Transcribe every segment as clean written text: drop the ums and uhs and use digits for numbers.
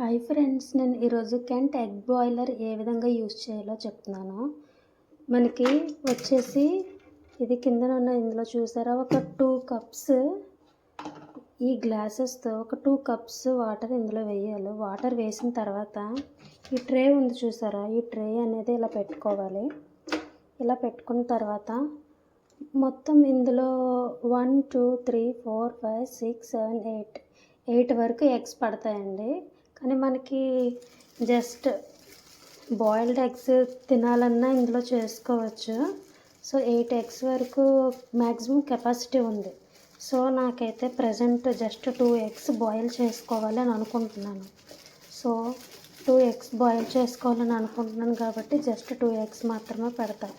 Hi friends, నేను ఈరోజు Kent egg boiler ఏ విధంగా యూజ్ చేయాలో చెప్తున్నాను. మనకి వచ్చేసి ఇది కిందన ఉన్న ఇందులో చూసారా, ఒక 2 కప్స్ ఈ గ్లాసెస్తో ఒక 2 కప్స్ వాటర్ ఇందులో వేయాలి. వాటర్ వేసిన తర్వాత ఈ ట్రే ఉంది చూసారా, ఈ ట్రే అనేది ఇలా పెట్టుకోవాలి. ఇలా పెట్టుకున్న తర్వాత మొత్తం ఇందులో 1 2 3 4 5 6 7 8 వరకు ఎగ్స్ పడతాయండి. కానీ మనకి జస్ట్ బాయిల్డ్ ఎగ్స్ తినాలన్నా ఇందులో చేసుకోవచ్చు. సో 8 ఎగ్స్ వరకు మ్యాక్సిమం కెపాసిటీ ఉంది. సో నాకైతే ప్రజెంట్ జస్ట్ 2 ఎగ్స్ బాయిల్ చేసుకోవాలి అని అనుకుంటున్నాను. సో 2 ఎగ్స్ బాయిల్ చేసుకోవాలని అనుకుంటున్నాను కాబట్టి జస్ట్ 2 ఎగ్స్ మాత్రమే పెడతాను.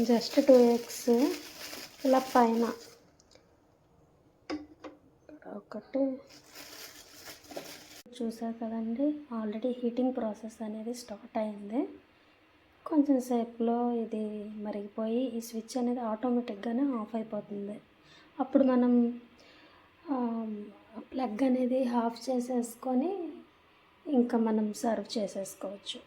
జస్ట్ 2 ఎగ్స్ ఇలా పైన ఒకటి చూసారు కదండి, ఆల్రెడీ హీటింగ్ ప్రాసెస్ అనేది స్టార్ట్ అయింది. కొంచెం సేపులో ఇది మరిగిపోయి ఈ స్విచ్ అనేది ఆటోమేటిక్గానే ఆఫ్ అయిపోతుంది. అప్పుడు మనం ప్లగ్ అనేది ఆఫ్ చేసేసుకొని ఇంకా మనం సర్వ్ చేసేసుకోవచ్చు.